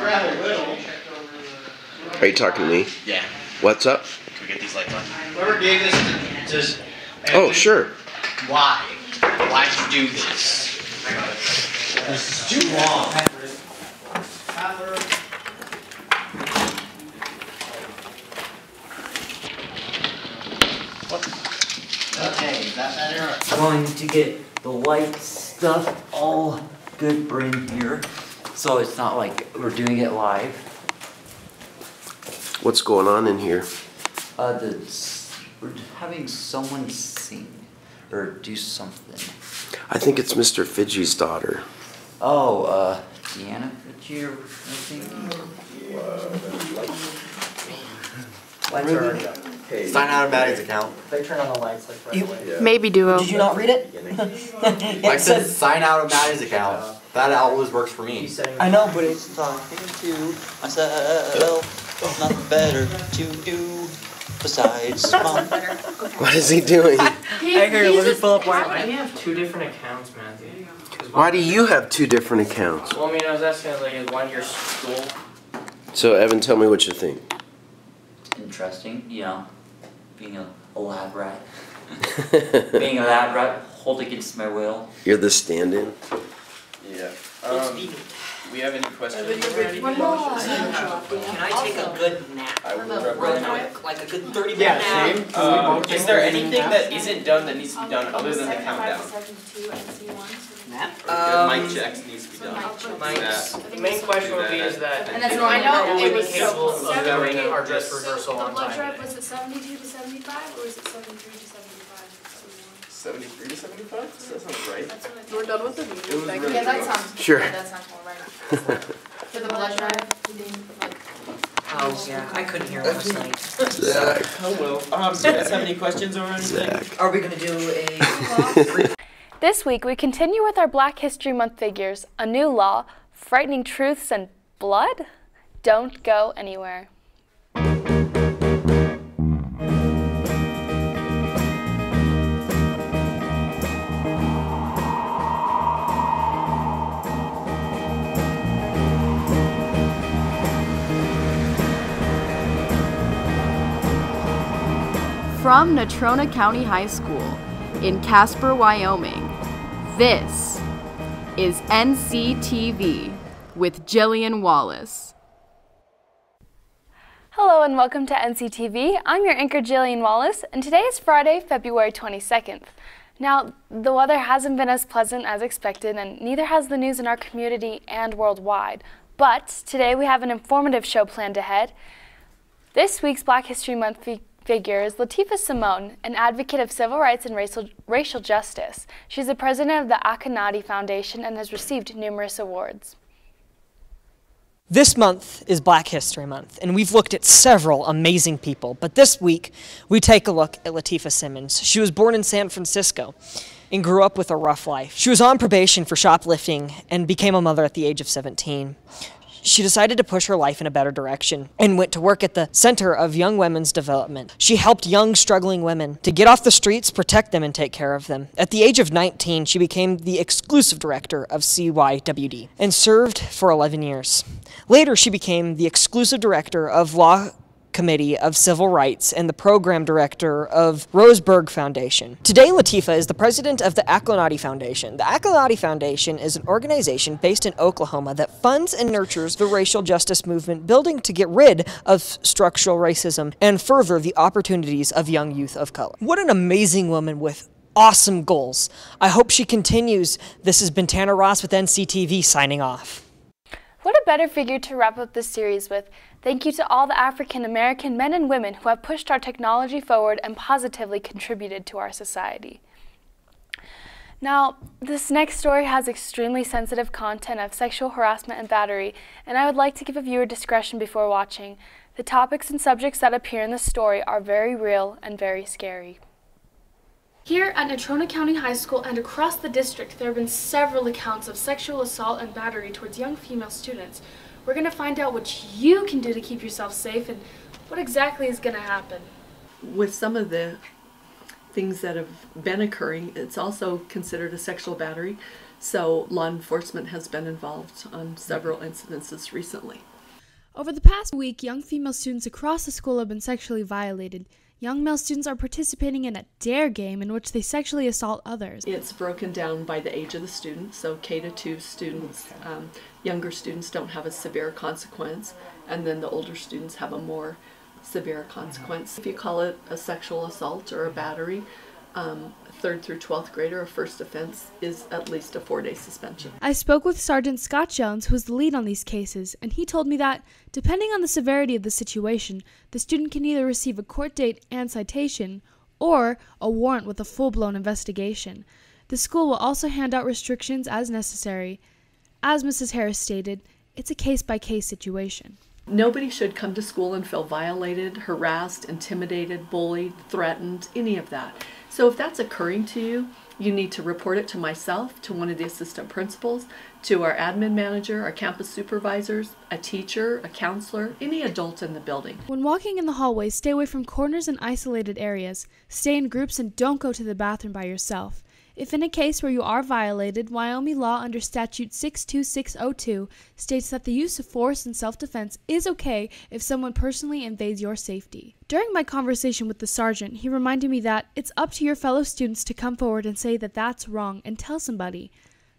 rather little. Are you talking to me? Yeah. What's up? Can we get these lights on? Whoever gave this to Oh, sure. why? Why'd you do this? This is too long. Okay, is that better? Going to get the light stuff all good for in here, so it's not like we're doing it live. What's going on in here? We're having someone sing or do something. I think it's Mr. Fidgey's daughter. Oh, Deanna Fidgey, I think. Lights are already up. Hey. Sign out of Maddie's account. They turn on the lights like right away. Yeah. Maybe Duo. Did you not read it? It says sign out of Maddie's account. That always works for me. I know, but it's talking to myself. Nothing better to do besides mom. What is he doing? Hey, here, let me pull up Why do you have two different accounts, Matthew? Why do you have two different accounts? Well, I mean, I was asking, like, is one your school? So, Evan, tell me what you think. Interesting, you know, being a lab rat. Being a lab rat, hold against my will. You're the stand-in? Yeah. We have any questions already? Can I take a good nap? I will Real quick, like a good 30-minute Yeah, nap. same. Is there anything that isn't done that needs to be done other than the countdown? Nap? Mic checks needs to be done. The main question would be is that And that's will normal. we I know be it was capable of doing our dress So rehearsal the on blood time drive, today? was it 72 to 75 or was it 73 to 75? 73 to 75? That sounds right. That's what I We're done with the It was meeting. really Yeah, that close. sounds, Sure. yeah, that sounds more right. For the blood drive, we didn't, like, Oh, yeah, I couldn't hear last night. Zach. Oh well. Do you guys have any questions or anything? Zach. Are we gonna do a... This week, we continue with our Black History Month figures, a new law, frightening truths, and blood? Don't go anywhere. From Natrona County High School in Casper, Wyoming, this is Nctv with Jillian Wallace. Hello and welcome to Nctv. I'm your anchor Jillian Wallace, and today is Friday, February 22nd. Now, the weather hasn't been as pleasant as expected, and neither has the news in our community and worldwide. But today we have an informative show planned ahead. This week's Black History Month figure is Latifah Simone, an advocate of civil rights and racial justice. She's the president of the Nctv Foundation and has received numerous awards. This month is Black History Month, and we've looked at several amazing people, but this week we take a look at Latifah Simmons. She was born in San Francisco and grew up with a rough life. She was on probation for shoplifting and became a mother at the age of 17. She decided to push her life in a better direction and went to work at the Center of Young Women's Development. She helped young, struggling women to get off the streets, protect them, and take care of them. At the age of 19, she became the exclusive director of CYWD and served for 11 years. Later, she became the exclusive director of Law Committee of Civil Rights and the program director of Roseburg Foundation. Today, Latifah is the president of the Nctv Foundation. The Nctv Foundation is an organization based in Oklahoma that funds and nurtures the racial justice movement, building to get rid of structural racism and further the opportunities of young youth of color. What an amazing woman with awesome goals. I hope she continues. This has been Tanner Ross with Nctv signing off. What a better figure to wrap up this series with. Thank you to all the African American men and women who have pushed our technology forward and positively contributed to our society. Now, this next story has extremely sensitive content of sexual harassment and battery, and I would like to give a viewer discretion before watching. The topics and subjects that appear in this story are very real and very scary. Here at Natrona County High School and across the district, there have been several accounts of sexual assault and battery towards young female students. We're going to find out what you can do to keep yourself safe and what exactly is going to happen. With some of the things that have been occurring, it's also considered a sexual battery, so law enforcement has been involved on several incidences recently. Over the past week, young female students across the school have been sexually violated. Young male students are participating in a dare game in which they sexually assault others. It's broken down by the age of the student, so K to 2 students, younger students don't have a severe consequence, and then the older students have a more severe consequence. If you call it a sexual assault or a battery, 3rd through 12th grader, a first offense is at least a 4-day suspension. I spoke with Sergeant Scott Jones, who is the lead on these cases, and he told me that, depending on the severity of the situation, the student can either receive a court date and citation, or a warrant with a full-blown investigation. The school will also hand out restrictions as necessary. As Mrs. Harris stated, it's a case-by-case situation. Nobody should come to school and feel violated, harassed, intimidated, bullied, threatened, any of that. So if that's occurring to you, you need to report it to myself, to one of the assistant principals, to our admin manager, our campus supervisors, a teacher, a counselor, any adult in the building. When walking in the hallways, stay away from corners and isolated areas. Stay in groups and don't go to the bathroom by yourself. If in a case where you are violated, Wyoming law under statute 62602 states that the use of force in self-defense is okay if someone personally invades your safety. During my conversation with the sergeant, he reminded me that it's up to your fellow students to come forward and say that that's wrong and tell somebody.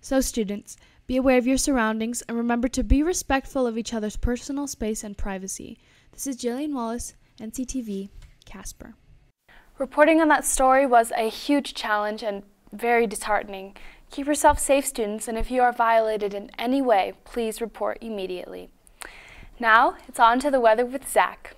So students, be aware of your surroundings and remember to be respectful of each other's personal space and privacy. This is Jillian Wallace, Nctv, Casper. Reporting on that story was a huge challenge and very disheartening. Keep yourself safe, students, and if you are violated in any way, please report immediately. Now, it's on to the weather with Zach.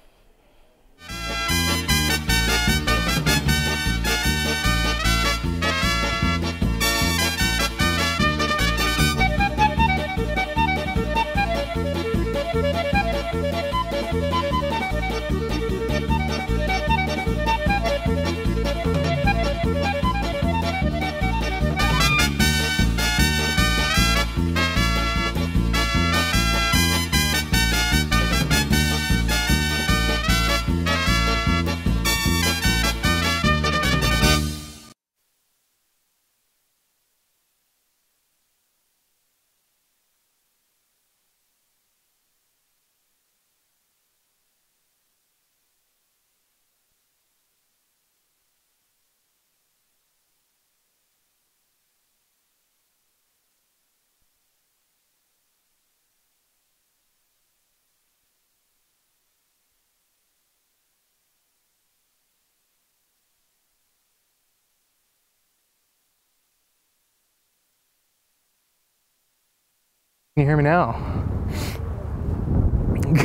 Can you hear me now?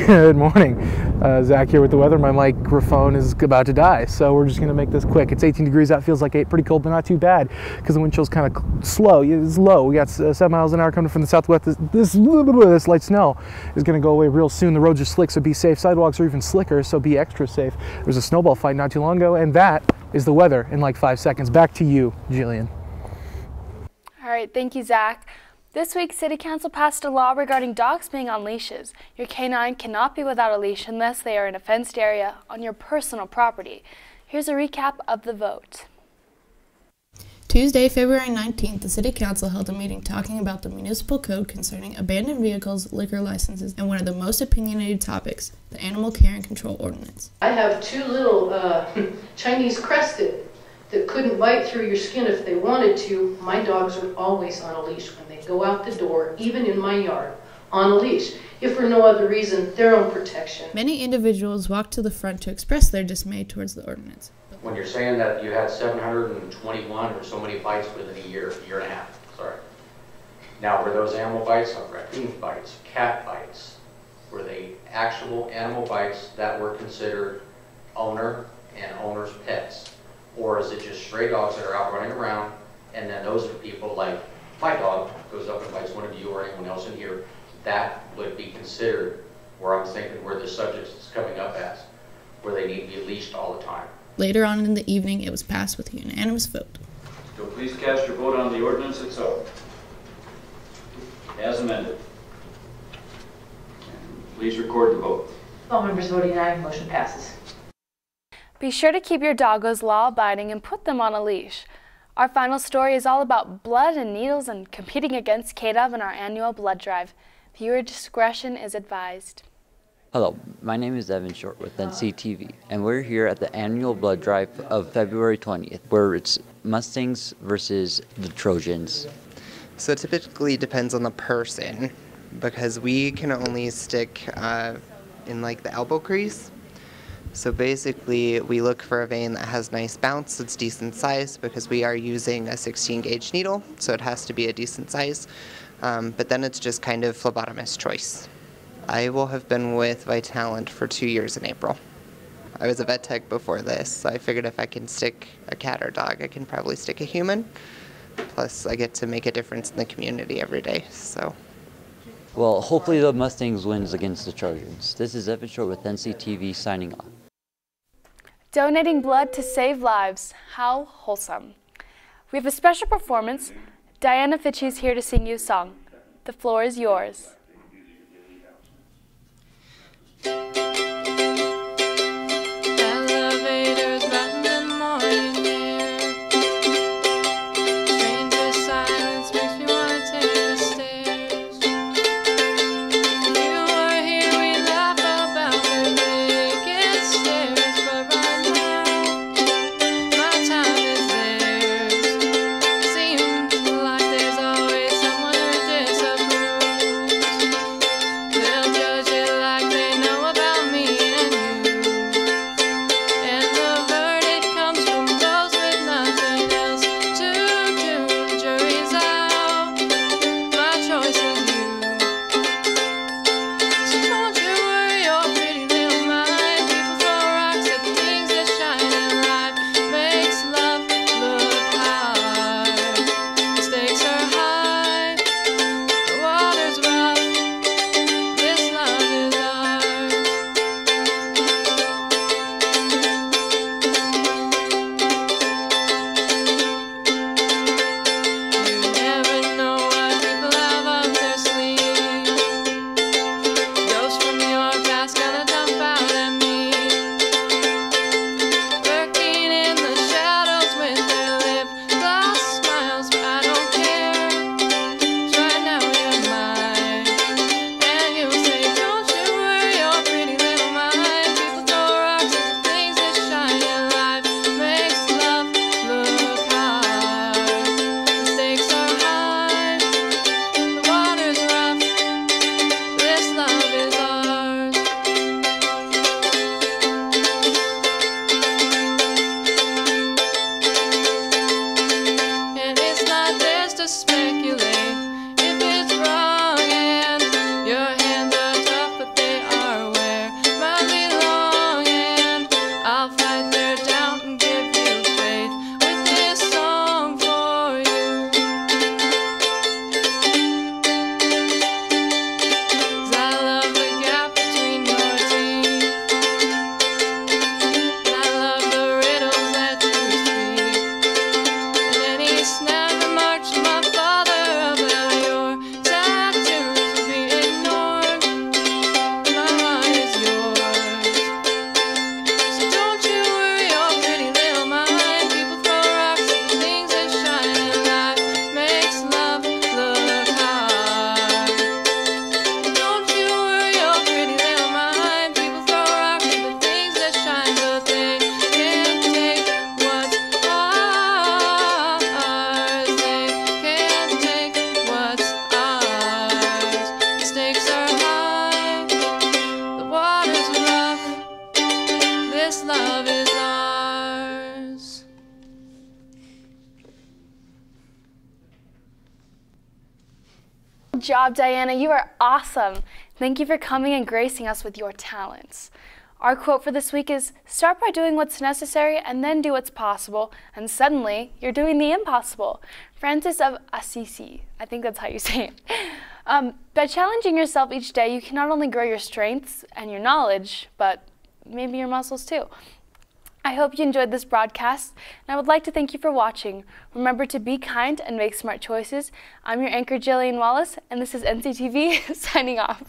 Good morning. Zach here with the weather. My microphone is about to die, so we're just going to make this quick. It's 18 degrees out, feels like 8, pretty cold, but not too bad because the wind chill's kind of slow. It's low. We got 7 miles an hour coming from the southwest. This light snow is going to go away real soon. The roads are slick, so be safe. Sidewalks are even slicker, so be extra safe. There was a snowball fight not too long ago, and that is the weather in like 5 seconds. Back to you, Jillian. All right, thank you, Zach. This week, City Council passed a law regarding dogs being on leashes. Your canine cannot be without a leash unless they are in a fenced area on your personal property. Here's a recap of the vote. Tuesday, February 19th, the City Council held a meeting talking about the municipal code concerning abandoned vehicles, liquor licenses, and one of the most opinionated topics, the Animal Care and Control Ordinance. I have 2 little Chinese crested that couldn't bite through your skin if they wanted to. My dogs are always on a leash when they go out the door, even in my yard, on a leash. If for no other reason, their own protection. Many individuals walked to the front to express their dismay towards the ordinance. When you're saying that you had 721 or so many bites within a year and a half, sorry. Now, were those animal bites, raccoon bites, cat bites? Were they actual animal bites that were considered owner and owner's pets? Or is it just stray dogs that are out running around, and then those are people like my dog goes up and bites one of you or anyone else in here, that would be considered where I'm thinking where the subject is coming up as, where they need to be leashed all the time. Later on in the evening, it was passed with a unanimous vote. So please cast your vote on the ordinance itself, as amended. Please record the vote. All members voting aye, motion passes. Be sure to keep your doggos law-abiding and put them on a leash. Our final story is all about blood and needles and competing against KDOV in our annual blood drive. Viewer discretion is advised. Hello, my name is Evan Short with Nctv, and we're here at the annual blood drive of February 20th, where it's Mustangs versus the Trojans. So it typically depends on the person, because we can only stick in like the elbow crease. So basically we look for a vein that has nice bounce, that's decent size, because we are using a 16 gauge needle, so it has to be a decent size. But then it's just kind of phlebotomist choice. I will have been with Vitalant for 2 years in April. I was a vet tech before this, so I figured if I can stick a cat or dog, I can probably stick a human. Plus, I get to make a difference in the community every day, so. Well, hopefully the Mustangs wins against the Trojans. This is Evan Short with Nctv signing off. Donating blood to save lives. How wholesome. We have a special performance. Diana Fitchie is here to sing you a song. The floor is yours. Elevators run in the morning air. Stranger silence makes me want to take the stairs. If you were here, we laugh about the vacant stairs. But right now, my time is theirs. Seems like there's always someone who disapproves. They'll judge it like they know about me and you. And the verdict comes from those with nothing else to do. The jury's out, my choice is you. So don't you worry your pretty little mind. People throw rocks at the things that shine, and life makes love look hard. The stakes are high, the water's rough. This love is ours. You never know what people have up their sleeve. Ghosts from your past gonna jump out at me, lurking in the shadows with their lip gloss smiles. But I don't care, 'cause right now you're mine. And you say, don't you worry your pretty little mind. People throw rocks at the things that shine, and life makes love look hard. The stakes are high, the water's rough. This love is ours. And it's not theirs to speculate if it's wrong, and your hands are tough, but they are where mine belong. And I'll fight their doubt and give you faith with this song for you. 'Cause I love the gap between your teeth, and I love the riddles that you speak, and any snap and march of my father about your tattoos will be ignored. My heart is yours. So don't you worry your pretty little mind. People throw rocks at the things that shine, and life makes love look hard. Don't you worry your pretty little mind. People throw rocks at the things that shine, but they can't take what's ours. They can't take what's ours. The stakes are high, the water's rough. This love is ours. Good job, Diana. You are awesome. Thank you for coming and gracing us with your talents. Our quote for this week is, start by doing what's necessary and then do what's possible, and suddenly you're doing the impossible. Francis of Assisi, I think that's how you say it. By challenging yourself each day, you can not only grow your strengths and your knowledge, but maybe your muscles too. I hope you enjoyed this broadcast, and I would like to thank you for watching. Remember to be kind and make smart choices. I'm your anchor, Jillian Wallace, and this is Nctv signing off.